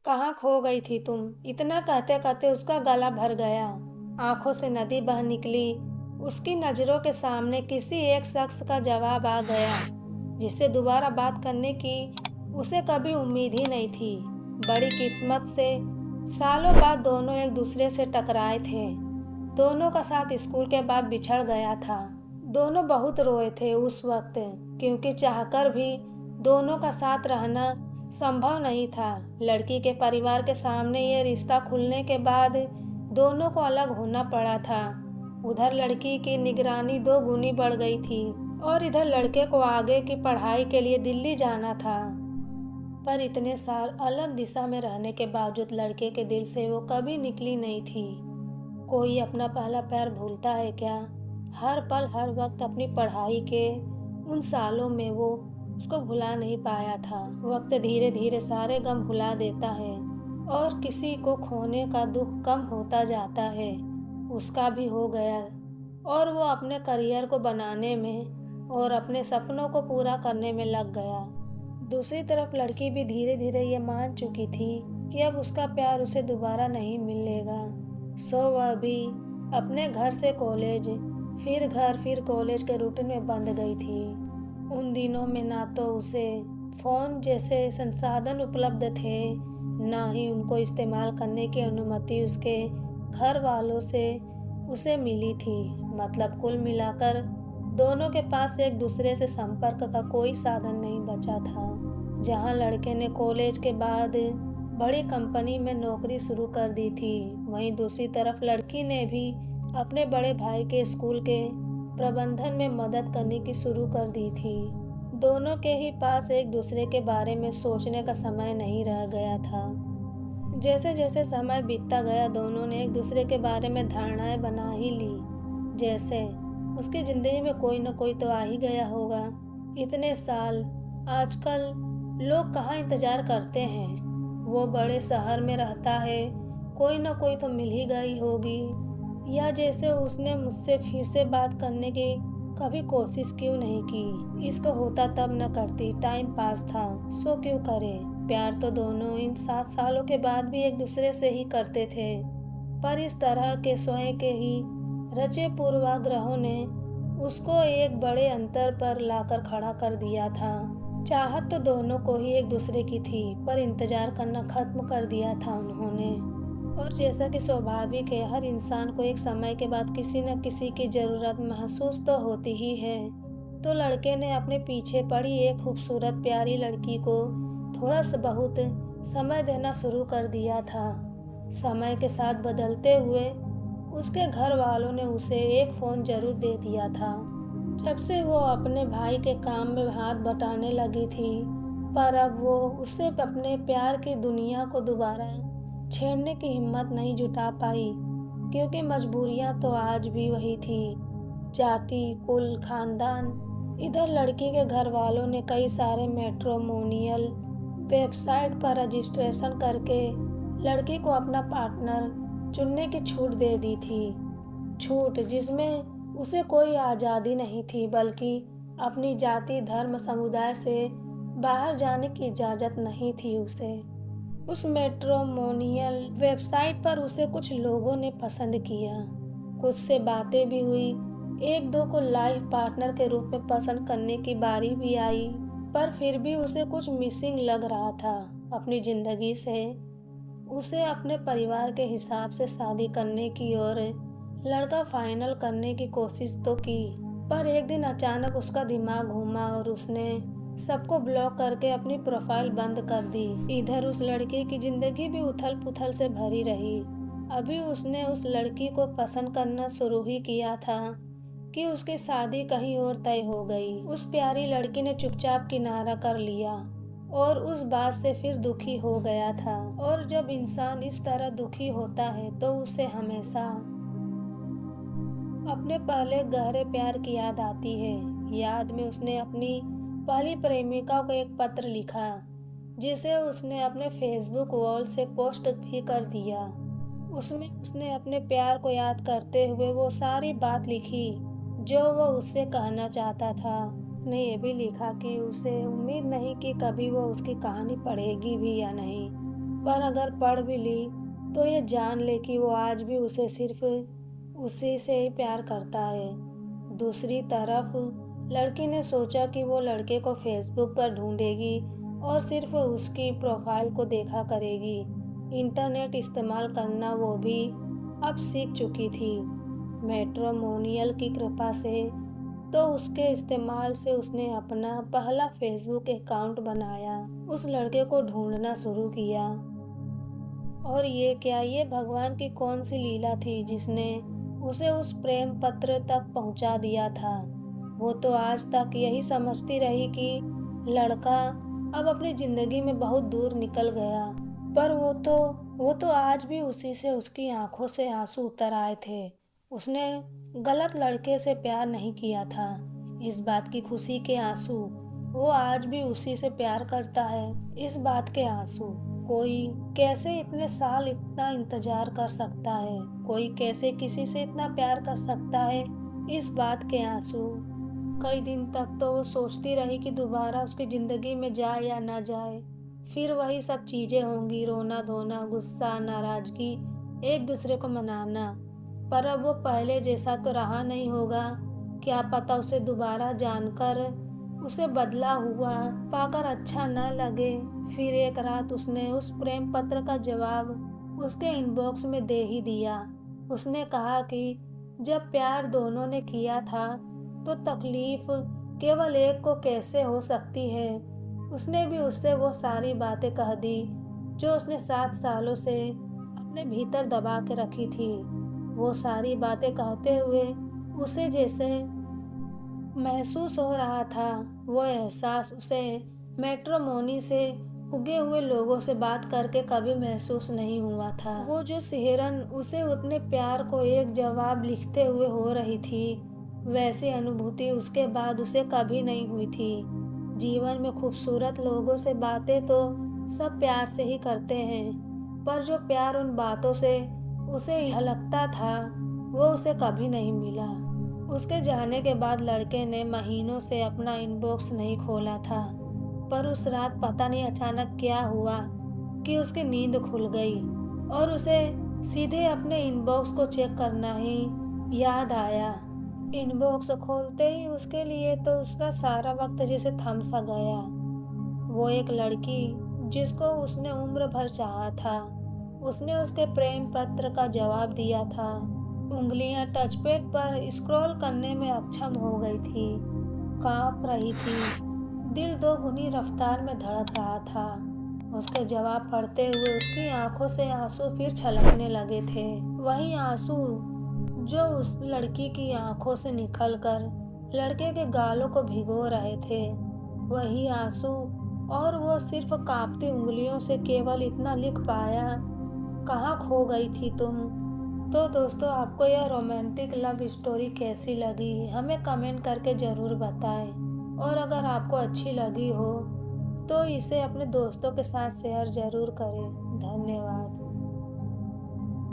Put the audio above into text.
कहाँ खो गई थी तुम? इतना कहते कहते उसका गला भर गया। आंखों से नदी बह निकली। उसकी नजरों के सामने किसी एक शख्स का जवाब आ गया जिससे दोबारा बात करने की उसे कभी उम्मीद ही नहीं थी। बड़ी किस्मत से सालों बाद दोनों एक दूसरे से टकराए थे। दोनों का साथ स्कूल के बाद बिछड़ गया था। दोनों बहुत रोए थे उस वक्त, क्योंकि चाहकर भी दोनों का साथ रहना संभव नहीं था। लड़की के परिवार के सामने ये रिश्ता खुलने के बाद दोनों को अलग होना पड़ा था। उधर लड़की की निगरानी दो गुनी बढ़ गई थी और इधर लड़के को आगे की पढ़ाई के लिए दिल्ली जाना था। पर इतने साल अलग दिशा में रहने के बावजूद लड़के के दिल से वो कभी निकली नहीं थी। कोई अपना पहला प्यार भूलता है क्या? हर पल हर वक्त अपनी पढ़ाई के उन सालों में वो उसको भुला नहीं पाया था। वक्त धीरे धीरे सारे गम भुला देता है और किसी को खोने का दुख कम होता जाता है। उसका भी हो गया और वो अपने करियर को बनाने में और अपने सपनों को पूरा करने में लग गया। दूसरी तरफ लड़की भी धीरे धीरे ये मान चुकी थी कि अब उसका प्यार उसे दोबारा नहीं मिलेगा। सो वह भी अपने घर से कॉलेज, फिर घर फिर कॉलेज के रूटीन में बंध गई थी। उन दिनों में ना तो उसे फ़ोन जैसे संसाधन उपलब्ध थे, ना ही उनको इस्तेमाल करने की अनुमति उसके घर वालों से उसे मिली थी। मतलब कुल मिलाकर दोनों के पास एक दूसरे से संपर्क का कोई साधन नहीं बचा था। जहां लड़के ने कॉलेज के बाद बड़ी कंपनी में नौकरी शुरू कर दी थी, वहीं दूसरी तरफ लड़की ने भी अपने बड़े भाई के स्कूल के प्रबंधन में मदद करने की शुरू कर दी थी। दोनों के ही पास एक दूसरे के बारे में सोचने का समय नहीं रह गया था। जैसे जैसे समय बीतता गया दोनों ने एक दूसरे के बारे में धारणाएं बना ही ली। जैसे उसकी जिंदगी में कोई न कोई तो आ ही गया होगा। इतने साल आजकल लोग कहाँ इंतजार करते हैं? वो बड़े शहर में रहता है, कोई न कोई तो मिल ही गई होगी। या जैसे उसने मुझसे फिर से बात करने की कभी कोशिश क्यों नहीं की? इश्क होता तब न करती, टाइम पास था, सो क्यों करे? प्यार तो दोनों इन 7 सालों के बाद भी एक दूसरे से ही करते थे, पर इस तरह के स्वयं के ही रचे पूर्वाग्रहों ने उसको एक बड़े अंतर पर लाकर खड़ा कर दिया था। चाहत तो दोनों को ही एक दूसरे की थी, पर इंतजार करना खत्म कर दिया था उन्होंने। और जैसा कि स्वाभाविक है, हर इंसान को एक समय के बाद किसी न किसी की जरूरत महसूस तो होती ही है। तो लड़के ने अपने पीछे पड़ी एक खूबसूरत प्यारी लड़की को थोड़ा सा बहुत समय देना शुरू कर दिया था। समय के साथ बदलते हुए उसके घर वालों ने उसे एक फ़ोन जरूर दे दिया था। जब से वो अपने भाई के काम में हाथ बटाने लगी थी, पर अब वो उससे अपने प्यार की दुनिया को दोबारा छेड़ने की हिम्मत नहीं जुटा पाई, क्योंकि मजबूरियां तो आज भी वही थी। जाति, कुल, खानदान। इधर लड़की के घर वालों ने कई सारे मैट्रिमोनियल वेबसाइट पर रजिस्ट्रेशन करके लड़की को अपना पार्टनर चुनने की छूट दे दी थी। छूट जिसमें उसे कोई आज़ादी नहीं थी, बल्कि अपनी जाति, धर्म, समुदाय से बाहर जाने की इजाज़त नहीं थी उसे। उस मैट्रिमोनियल वेबसाइट पर उसे कुछ लोगों ने पसंद किया, कुछ से बातें भी हुई, एक दो को लाइफ पार्टनर के रूप में पसंद करने की बारी भी आई, पर फिर भी उसे कुछ मिसिंग लग रहा था अपनी ज़िंदगी से। उसे अपने परिवार के हिसाब से शादी करने की और लड़का फाइनल करने की कोशिश तो की, पर एक दिन अचानक उसका दिमाग घूमा और उसने सबको ब्लॉक करके अपनी प्रोफाइल बंद कर दी। इधर उस लड़की की जिंदगी भी उथल पुथल से भरी रही। अभी उसने उस लड़की को पसंद करना शुरू ही किया था कि उसकी शादी कहीं और तय हो गई। उस प्यारी लड़की ने चुपचाप किनारा कर लिया और उस बात से फिर दुखी हो गया था। और जब इंसान इस तरह दुखी होता है तो उसे हमेशा अपने पहले गहरे प्यार की याद आती है। याद में उसने अपनी पहली प्रेमिका को एक पत्र लिखा, जिसे उसने अपने फेसबुक वॉल से पोस्ट भी कर दिया। उसमें उसने अपने प्यार को याद करते हुए वो सारी बात लिखी जो वो उससे कहना चाहता था। उसने ये भी लिखा कि उसे उम्मीद नहीं कि कभी वो उसकी कहानी पढ़ेगी भी या नहीं, पर अगर पढ़ भी ली तो ये जान ले कि वो आज भी उसे सिर्फ उसी से ही प्यार करता है। दूसरी तरफ लड़की ने सोचा कि वो लड़के को फेसबुक पर ढूंढेगी और सिर्फ उसकी प्रोफाइल को देखा करेगी। इंटरनेट इस्तेमाल करना वो भी अब सीख चुकी थी। मैट्रिमोनियल की कृपा से तो उसके इस्तेमाल से उसने अपना पहला फेसबुक अकाउंट बनाया, उस लड़के को ढूंढना शुरू किया। और ये क्या, ये भगवान की कौन सी लीला थी जिसने उसे उस प्रेम पत्र तक पहुंचा दिया था। वो तो आज तक यही समझती रही कि लड़का अब अपनी जिंदगी में बहुत दूर निकल गया, पर वो तो आज भी उसी से उसकी आंखों से आंसू उतर आए थे। उसने गलत लड़के से प्यार नहीं किया था, इस बात की खुशी के आंसू। वो आज भी उसी से प्यार करता है, इस बात के आंसू। कोई कैसे इतने साल इतना इंतजार कर सकता है, कोई कैसे किसी से इतना प्यार कर सकता है, इस बात के आंसू। कई दिन तक तो वो सोचती रही कि दोबारा उसकी जिंदगी में जाए या ना जाए, फिर वही सब चीजें होंगी, रोना धोना, गुस्सा, नाराजगी, एक दूसरे को मनाना। पर अब वो पहले जैसा तो रहा नहीं होगा। क्या पता उसे दोबारा जानकर उसे बदला हुआ पाकर अच्छा न लगे। फिर एक रात उसने उस प्रेम पत्र का जवाब उसके इनबॉक्स में दे ही दिया। उसने कहा कि जब प्यार दोनों ने किया था तो तकलीफ केवल एक को कैसे हो सकती है। उसने भी उससे वो सारी बातें कह दी जो उसने 7 सालों से अपने भीतर दबा के रखी थी। वो सारी बातें कहते हुए उसे जैसे महसूस हो रहा था, वो एहसास उसे मैट्रिमोनी से उगे हुए लोगों से बात करके कभी महसूस नहीं हुआ था। वो जो सिहरन उसे अपने प्यार को एक जवाब लिखते हुए हो रही थी, वैसी अनुभूति उसके बाद उसे कभी नहीं हुई थी। जीवन में खूबसूरत लोगों से बातें तो सब प्यार से ही करते हैं, पर जो प्यार उन बातों से उसे झलकता था वो उसे कभी नहीं मिला। उसके जाने के बाद लड़के ने महीनों से अपना इनबॉक्स नहीं खोला था, पर उस रात पता नहीं अचानक क्या हुआ कि उसकी नींद खुल गई और उसे सीधे अपने इनबॉक्स को चेक करना ही याद आया। इनबॉक्स खोलते ही उसके लिए तो उसका सारा वक्त जैसे थम सा गया। वो एक लड़की जिसको उसने उम्र भर चाहा था, उसने उसके प्रेम पत्र का जवाब दिया था। उंगलियां टचपैड पर स्क्रॉल करने में अक्षम हो गई थी, कांप रही थी, दिल दोगुनी रफ्तार में धड़क रहा था। उसके जवाब पढ़ते हुए उसकी आंखों से आंसू फिर छलकने लगे थे, वही आंसू जो उस लड़की की आंखों से निकलकर लड़के के गालों को भिगो रहे थे, वही आंसू। और वो सिर्फ कांपती उंगलियों से केवल इतना लिख पाया, कहाँ खो गई थी तुम। तो दोस्तों, आपको यह रोमांटिक लव स्टोरी कैसी लगी हमें कमेंट करके ज़रूर बताएं। और अगर आपको अच्छी लगी हो तो इसे अपने दोस्तों के साथ शेयर ज़रूर करें। धन्यवाद।